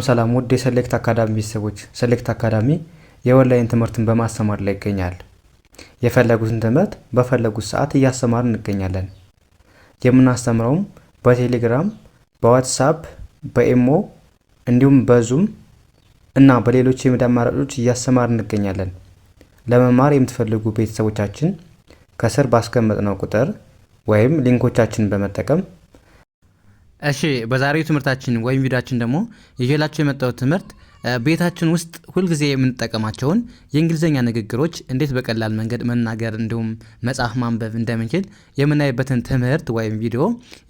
ሰላም ውድ የሰሌክት አካዳሚ ቤተሰቦች፣ ሰሌክት አካዳሚ የኦንላይን ትምህርትን በማስተማር ላይ ይገኛል። የፈለጉትን ትምህርት በፈለጉት ሰዓት እያስተማርን እንገኛለን። የምናስተምረውም በቴሌግራም፣ በዋትስአፕ፣ በኢሞ እንዲሁም በዙም እና በሌሎች የሚዲያ አማራጮች እያስተማርን እንገኛለን። ለመማር የምትፈልጉ ቤተሰቦቻችን ከስር ባስቀመጥነው ቁጥር ወይም ሊንኮቻችንን በመጠቀም እሺ በዛሬው ትምህርታችን ወይም ቪዲዮአችን ደግሞ ይዤላችሁ የመጣሁት ትምህርት ቤታችን ውስጥ ሁልጊዜ የምንጠቀማቸውን የእንግሊዘኛ ንግግሮች እንዴት በቀላል መንገድ መናገር እንዲሁም መጻፍ ማንበብ እንደምንችል የምናይበትን ትምህርት ወይም ቪዲዮ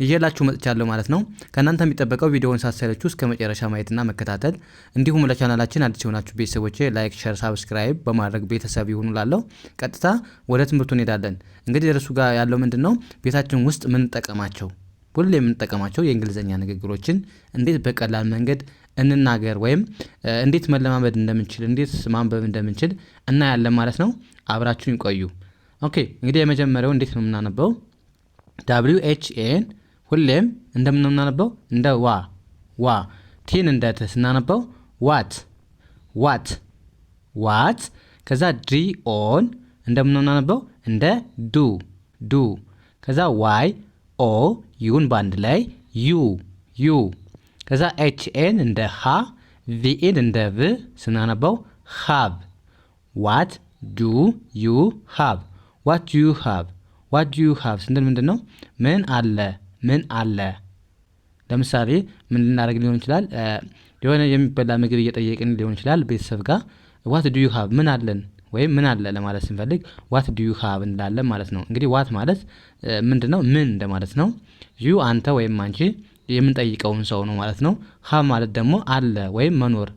ይዤላችሁ መጥቻለሁ ማለት ነው። ከእናንተ የሚጠበቀው ቪዲዮውን ሳትሰለቹ እስከ መጨረሻ ማየትና መከታተል እንዲሁም ለቻናላችን አዲስ የሆናችሁ ቤተሰቦቼ ላይክ፣ ሼር፣ ሳብስክራይብ በማድረግ ቤተሰብ ይሁኑ ላለው ቀጥታ ወደ ትምህርቱ እንሄዳለን። እንግዲህ እርሱ ጋር ያለው ምንድነው ቤታችን ውስጥ የምንጠቀማቸው ሁሌ የምንጠቀማቸው የእንግሊዘኛ ንግግሮችን እንዴት በቀላል መንገድ እንናገር ወይም እንዴት መለማመድ እንደምንችል እንዴት ማንበብ እንደምንችል እናያለን ማለት ነው። አብራችሁን ቆዩ። ኦኬ እንግዲህ የመጀመሪያው እንዴት ነው የምናነበው? WHN ሁሌም እንደምናነበው እንደ ዋ ቲን እንደ ት ስናነበው ዋት ከዛ DOን እንደምናነበው እንደ ዱ ከዛ ዋይ ኦ ዩን ባንድ ላይ ዩ ከዛ HN እንደ ሃ VN እንደ ቭ ስናነበው ሃብ ዋት ዱ ዩ ሃብ ስንል ምንድነው? ምን አለ። ለምሳሌ ምን ልናደርግ ሊሆን ይችላል? የሆነ የሚበላ ምግብ እየጠየቅን ሊሆን ይችላል ቤተሰብ ጋር ዋት ዱ ዩ ሃብ ምን አለን ወይም ምን አለ ለማለት ስንፈልግ ዋት ዱ ዩ ሃቭ እንላለን ማለት ነው። እንግዲህ ዋት ማለት ምንድነው? ምን እንደማለት ነው። ዩ አንተ ወይም አንቺ የምንጠይቀውን ሰው ነው ማለት ነው። ሃቭ ማለት ደግሞ አለ ወይም መኖር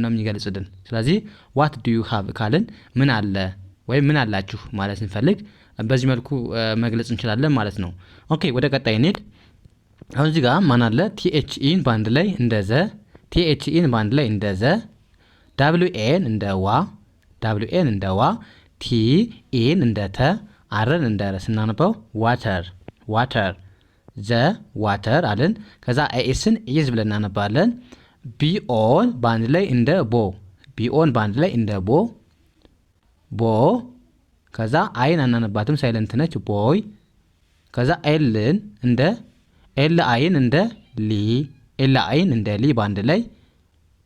ነው የሚገልጽልን። ስለዚህ ዋት ዱ ዩ ሃቭ ካልን ምን አለ ወይም ምን አላችሁ ማለት ስንፈልግ በዚህ መልኩ መግለጽ እንችላለን ማለት ነው። ኦኬ ወደ ቀጣይ እንሂድ። አሁን እዚህ ጋር ማን አለ? THEን ባንድ ላይ እንደዘ WN እንደ ዋ ቲኢን እንደ ተ አርን እንደ ረ ስናነበው ዋተር ዋተር አለን። ከዛ ኤስን ኢዝ ብለን እናነባለን። ቢኦን ባንድ ላይ እንደ ቦ ከዛ አይን አናነባትም ሳይለንት ነች ቦይ። ከዛ ኤልን እንደ ኤል አይን እንደ ሊ ባንድ ላይ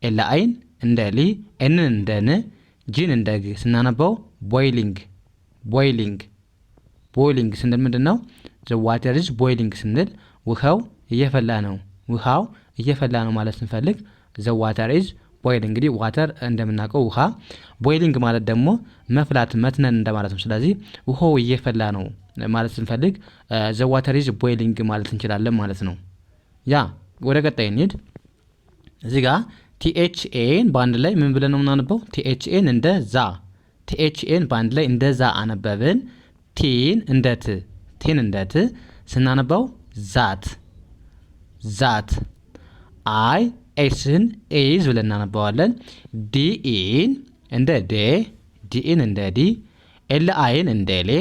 ኤል አይን እንደ ሊ ኤንን እንደ ን ጂን እንደ ግ ስናነበው ቦይሊንግ ስንል ምንድን ነው? the water is boiling ስንል ውሃው እየፈላ ነው ማለት ስንፈልግ the water is boiling። እንግዲህ ዋተር እንደምናውቀው ውሃ፣ ቦይሊንግ ማለት ደግሞ መፍላት መትነን እንደማለት ነው። ስለዚህ ውሃው እየፈላ ነው ማለት ስንፈልግ the water is boiling ማለት እንችላለን ማለት ነው። ያ ወደ ቀጣይ እንሂድ። እዚህ ጋር THN ባንድ ላይ ምን ብለን ነው የምናነበው? THN እንደ THN ባንድ ላይ እንደ ዛ አነበብን። ቲን እንደ ት ስናነበው ዛት አይ ኤስን ኤዝ ብለን እናነባዋለን። ዲኢን እንደ ዲ ኤል አይን እንደ ሌ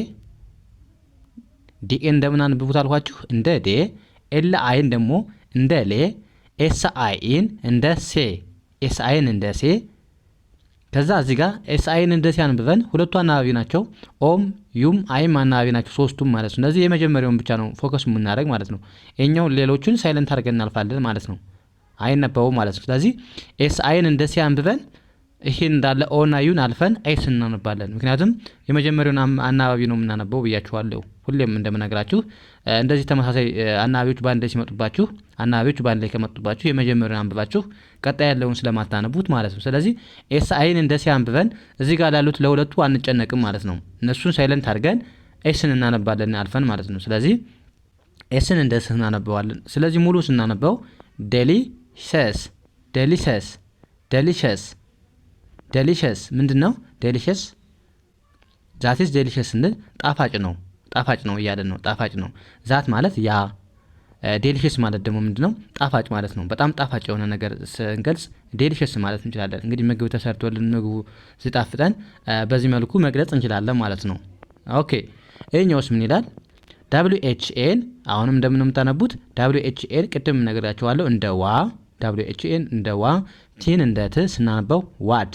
ዲኢን እንደምን አንብቡት አልኳችሁ? እንደ ዴ ኤል አይን ደግሞ እንደ ሌ ኤስ አይን እንደ ሴ ከዛ እዚህ ጋር ኤስ አይን እንደ ሴ አንብበን ሁለቱ አናባቢ ናቸው። ኦም ዩም አይም አናባቢ ናቸው ሶስቱም ማለት ነው። ስለዚህ የመጀመሪያውን ብቻ ነው ፎከስ የምናደርግ ማለት ነው። የኛው ሌሎቹን ሳይለንት አድርገን እናልፋለን ማለት ነው። አይነበቡ ማለት ነው። ስለዚህ ኤስ አይን እንደ ሴ አንብበን ይሄን እንዳለ ኦ እና ዩን አልፈን ኤስ እናነባለን። ምክንያቱም የመጀመሪያውን አናባቢ ነው የምናነበው ብያችኋለሁ። ሁሌም እንደምነግራችሁ እንደዚህ ተመሳሳይ አናባቢዎች ባንድ ላይ ሲመጡባችሁ ባንድ ላይ ከመጡባችሁ የመጀመሪያውን አንብባችሁ ቀጣይ ያለውን ስለማታነቡት ማለት ነው። ስለዚህ ኤስ አይን እንደ ሲ አንብበን እዚህ ጋር ላሉት ለሁለቱ አንጨነቅም ማለት ነው። እነሱን ሳይለንት አድርገን ኤስን እናነባለን አልፈን ማለት ነው። ስለዚህ ኤስን እንደ ስ እናነባዋለን። ስለዚህ ሙሉ ስናነበው ዴሊሸስ ምንድነው? ዴሊሸስ ዛትስ ዴሊሸስ እንደ ጣፋጭ ነው እያለን ነው። ጣፋጭ ነው ዛት ማለት ያ፣ ዴሊሸስ ማለት ደግሞ ምንድነው? ጣፋጭ ማለት ነው። በጣም ጣፋጭ የሆነ ነገር ስንገልጽ ዴሊሸስ ማለት እንችላለን። እንግዲህ ምግብ ተሰርቶልን ምግቡ ሲጣፍጠን በዚህ መልኩ መግለጽ እንችላለን ማለት ነው። ኦኬ ይሄኛውስ ምን ይላል? WHN አሁንም እንደምን የምታነቡት? WHN ቅድም ነግራችኋለሁ እንደ WHN እንደ ዋ ቲን እንደ ት ስናነበው ዋት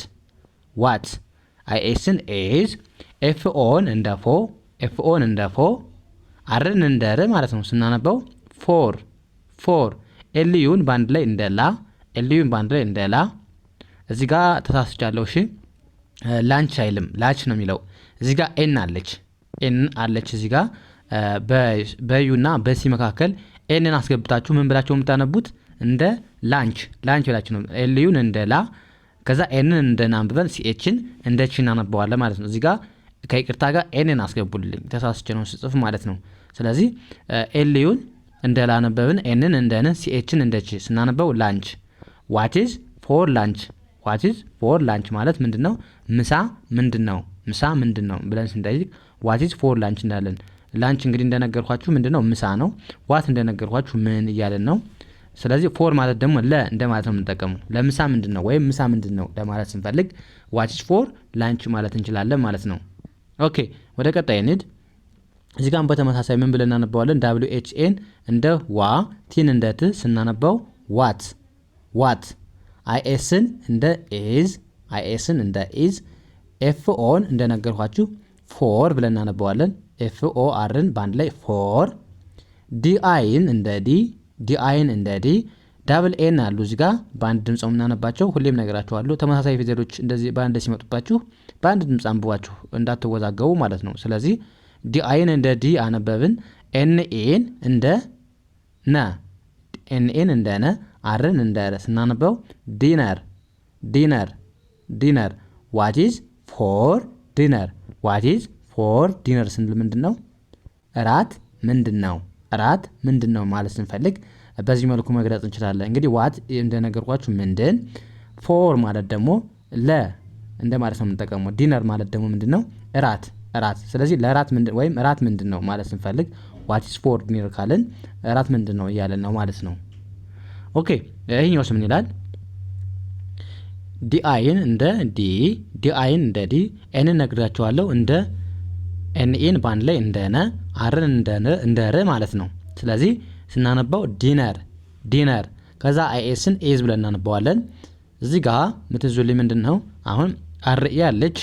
ዋት አይኤስን ኤዝ ኤፍኦን እንደ ፎ ኤፍኦን እንደ ፎ አርን እንደ ር ማለት ነው ስናነበው ፎር ፎር ኤልዩን ባንድ ላይ እንደ ላ ኤልዩን ባንድ ላይ እንደ ላ እዚህ ጋር ተሳስቻለሁ እሺ ላንች አይልም ላች ነው የሚለው እዚህ ጋር ኤን አለች እዚህ ጋር በዩና በሲ መካከል ኤንን አስገብታችሁ ምን ብላችሁ የምታነቡት እንደ ላንች ብላችሁ ነው ኤልዩን እንደ ላ ከዛ ኤንን እንደ ና አንብበን ሲኤችን እንደ ቺ እናነባዋለን ማለት ነው እዚህ ጋር ከይቅርታ ጋር ኤንን አስገቡልኝ ተሳስቼ ነው ስጽፍ ማለት ነው ስለዚህ ኤልዩን እንደ ላ ነበብን ኤንን እንደ ን ሲኤችን እንደ ቺ ስናነበው ላንች ዋት ኢዝ ፎር ላንች ማለት ምንድነው ምሳ ምንድነው ብለን ስንጠይቅ ዋት ኢዝ ፎር ላንች እንዳለን ላንች እንግዲህ እንደነገርኳችሁ ምንድነው ምሳ ነው ዋት እንደነገርኳችሁ ምን እያለን ነው ስለዚህ ፎር ማለት ደግሞ ለ እንደማለት ነው የምንጠቀመው ለምሳ ምንድነው ወይም ምሳ ምንድነው ለማለት ስንፈልግ ዋት ኢዝ ፎር ላንች ማለት እንችላለን ማለት ነው ኦኬ ወደ ቀጣይ እንሂድ እዚህ ጋር በተመሳሳይ ምን ብለን እናነባዋለን WHN እንደ ዋ ቲን እንደ ት ስናነባው ዋት አይኤስን እንደ ኢዝ ኤፍኦን እንደነገርኳችሁ ፎር ብለን እናነባዋለን ኤፍኦአርን ባንድ ላይ ፎር ዲአይን እንደ ዲ ዳብል ኤን አሉ እዚህ ጋር በአንድ ድምፅ የምናነባቸው ሁሌም ነገራችኋለሁ ተመሳሳይ ፊደሎች እንደዚህ በአንድ ሲመጡባችሁ በአንድ ድምፅ አንብባችሁ እንዳትወዛገቡ ማለት ነው ስለዚህ ዲአይን እንደ ዲ አነበብን ኤንኤን እንደ ነ አርን እንደ ረ ስናነበው ዲነር ዋት ኢዝ ፎር ዲነር ስንል ምንድነው እራት ምንድነው ማለት ስንፈልግ በዚህ መልኩ መግለጽ እንችላለን እንግዲህ ዋት እንደነገርኳችሁ ምንድን ፎር ማለት ደግሞ ለ እንደ ማለት ነው የምንጠቀመው ዲነር ማለት ደግሞ ምንድነው እራት ስለዚህ ለራት ምንድን ወይም እራት ምንድነው ማለት ስንፈልግ ዋት ኢዝ ፎር ዲነር ካልን እራት ምንድነው እያለን ነው ማለት ነው ኦኬ ይሄኛውስ ምን ይላል ዲአይን እንደ ዲ ኤንን ነግራችኋለሁ እንደ ኤንኤን ባንድ ላይ እንደ ነ አርን እንደ ር ማለት ነው ስለዚህ ስናነባው ዲነር ከዛ አይኤስን ኤዝ ብለን እናነባዋለን እዚህ ጋር ምትዙልኝ ምንድነው አሁን አርኢ አለች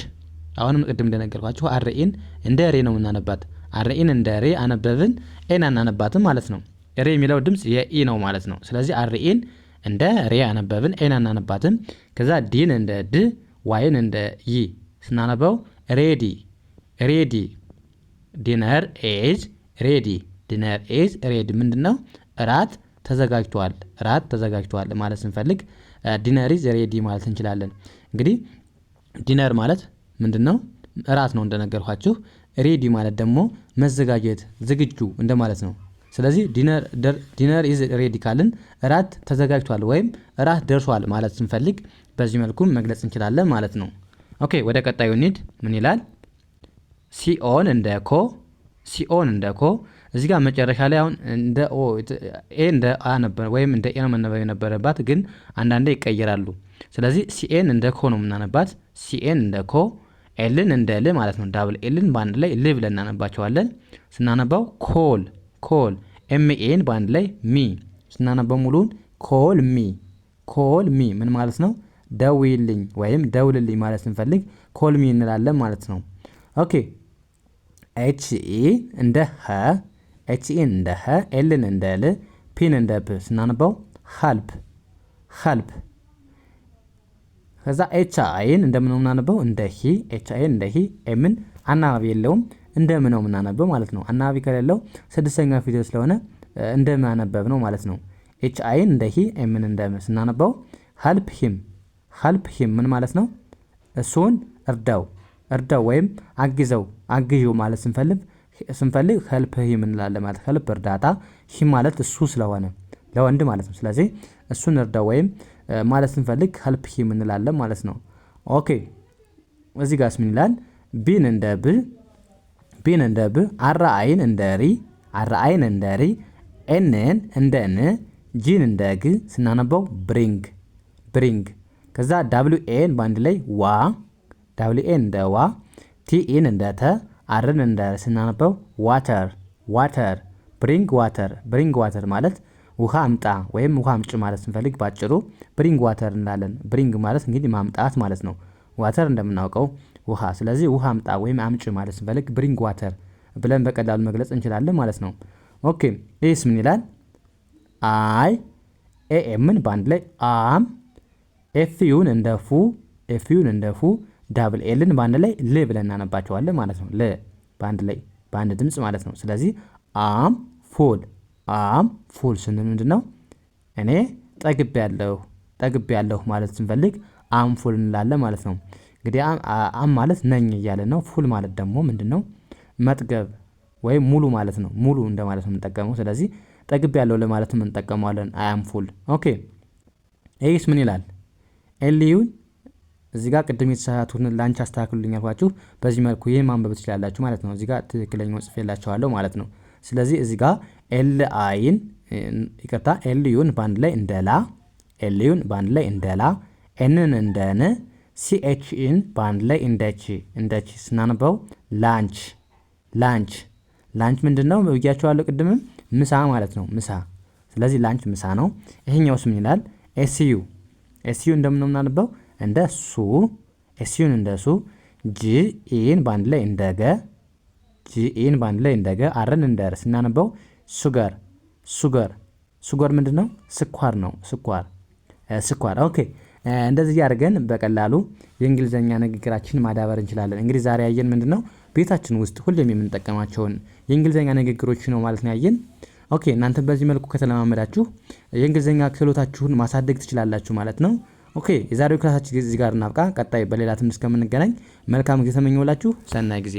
አሁንም ቅድም እንደነገርኳችሁ አርኢን እንደ ሬ ነው የምናነባት አርኢን እንደ ሬ አነበብን ኤን አናነባትም ማለት ነው ሬ የሚለው ድምፅ የኢ ነው ማለት ነው ስለዚህ አርኢን እንደ ሬ አነበብን ኤን አናነባትም ከዛ ዲን እንደ ድ ዋይን እንደ ይ ስናነበው ሬዲ ዲነር ኤዝ ሬዲ ምንድነው እራት ተዘጋጅቷል ማለት ስንፈልግ ዲነር ኢዝ ሬዲ ማለት እንችላለን እንግዲህ ዲነር ማለት ምንድነው እራት ነው እንደነገርኳችሁ ሬዲ ማለት ደግሞ መዘጋጀት ዝግጁ እንደማለት ነው ስለዚህ ዲነር ኢዝ ሬዲ ካልን እራት ተዘጋጅቷል ወይም እራት ደርሷል ማለት ስንፈልግ በዚህ መልኩ መግለጽ እንችላለን ማለት ነው ኦኬ ወደ ቀጣዩ እንሂድ ምን ይላል ሲኦን እንደ ኮ እዚህ ጋር መጨረሻ ላይ አሁን እንደ ኦ ኤ እንደ አ ነበር ወይም እንደ ኤ ነው መነበብ የነበረባት ግን አንዳንዴ ይቀየራሉ ስለዚህ ሲኤን እንደ ኮ ነው የምናነባት ሲኤን እንደ ኮ ኤልን እንደ ል ማለት ነው ዳብል ኤልን ባንድ ላይ ል ብለን እናነባቸዋለን ስናነባው ኮል ኤምኤን ባንድ ላይ ሚ ስናነባው ሙሉን ኮል ሚ ምን ማለት ነው ደውይልኝ ወይም ደውልልኝ ማለት ስንፈልግ ኮል ሚ እንላለን ማለት ነው ኦኬ ኤችኢ እንደ ሀ ኤልን እንደ ል ፒን እንደ ፕ ስናነባው ሀልፕ ከዛ ኤችአይን እንደምን ነው የምናነበው እንደ ሂ ኤችአይን እንደ ሂ ኤምን አናባቢ የለውም እንደምን ነው የምናነበው ማለት ነው አናባቢ ከሌለው ስድስተኛ ፊደል ስለሆነ እንደማነበብ ነው ማለት ነው ኤችአይን እንደ ሂ ኤምን እንደ ም ስናነበው ሀልፕ ሂም ምን ማለት ነው እሱን እርዳው ወይም አግዢው ማለት ስንፈልግ ሄልፕ ሂም እንላለን ማለት ሄልፕ እርዳታ ሂም ማለት እሱ ስለሆነ ለወንድ ማለት ነው ስለዚህ እሱን እርዳው ወይም ማለት ስንፈልግ ሄልፕ ሂም እንላለን ማለት ነው ኦኬ እዚህ ጋርስ ምን ይላል ቢን እንደ ብ አርአይን እንደ ሪ ኤንን እንደ ን ጂን እንደ ግ ስናነበው ብሪንግ ከዛ WAን ባንድ ላይ WA እንደ ዋ ቲኢን እንደ ተ አርን እንደ ስናነበው ዋተር ብሪንግ ዋተር ማለት ውሃ አምጣ ወይም ውሃ አምጭ ማለት ስንፈልግ ባጭሩ ብሪንግ ዋተር እንላለን። ብሪንግ ማለት እንግዲህ ማምጣት ማለት ነው። ዋተር እንደምናውቀው ውሃ። ስለዚህ ውሃ አምጣ ወይም አምጭ ማለት ስንፈልግ ብሪንግ ዋተር ብለን በቀላሉ መግለጽ እንችላለን ማለት ነው። ኦኬ ይህስ ምን ይላል? አይ ኤኤምን በአንድ ላይ አም፣ ኤፍዩን እንደ ፉ፣ ዳብል ኤልን በአንድ ላይ ል ብለን እናነባቸዋለን ማለት ነው። ል በአንድ ላይ በአንድ ድምፅ ማለት ነው። ስለዚህ አም ፉል ስንል ምንድን ነው? እኔ ጠግቤያለሁ ማለት ስንፈልግ አም ፉል እንላለን ማለት ነው። እንግዲህ አም ማለት ነኝ እያለ ነው። ፉል ማለት ደግሞ ምንድን ነው? መጥገብ ወይም ሙሉ ማለት ነው። ሙሉ እንደማለት ነው የምንጠቀመው። ስለዚህ ጠግቤያለሁ ለማለት እንጠቀመዋለን አም ፉል። ኦኬ ይህስ ምን ይላል? ኤልዩን እዚህ ጋር ቅድም የተሳሳቱትን ላንች አስተካክሉልኝ ያልኳችሁ በዚህ መልኩ ይህን ማንበብ ትችላላችሁ ማለት ነው። እዚህ ጋር ትክክለኛውን ጽፌላችኋለሁ ማለት ነው። ስለዚህ እዚህ ጋር ኤልዩን በአንድ ላይ እንደ ላ፣ ኤንን እንደ ን፣ ሲኤችኢን በአንድ ላይ እንደ ቺ ስናነበው ላንች ምንድን ነው ብያችኋለሁ ቅድምም ምሳ ማለት ነው። ምሳ። ስለዚህ ላንች ምሳ ነው። ይሄኛውስ ምን ይላል? ኤስዩ እንደምን ነው የምናነበው? እንደ ሱ፣ ኤስዩን እንደ ሱ፣ ጂኢን በአንድ ላይ እንደ ገ፣ አርን እንደ ር ስናነበው ሱገር ምንድን ነው? ስኳር ነው። ስኳር። ኦኬ እንደዚህ ያደርገን በቀላሉ የእንግሊዝኛ ንግግራችን ማዳበር እንችላለን። እንግዲህ ዛሬ ያየን ምንድን ነው? ቤታችን ውስጥ ሁሌም የምንጠቀማቸውን የእንግሊዝኛ ንግግሮች ነው ማለት ነው ያየን። ኦኬ እናንተ በዚህ መልኩ ከተለማመዳችሁ የእንግሊዝኛ ክህሎታችሁን ማሳደግ ትችላላችሁ ማለት ነው። ኦኬ የዛሬው ክላሳችን እዚህ ጋር እናብቃ። ቀጣይ በሌላ ትምህርት እስከምንገናኝ መልካም ጊዜ ተመኘሁላችሁ። ሰናይ ጊዜ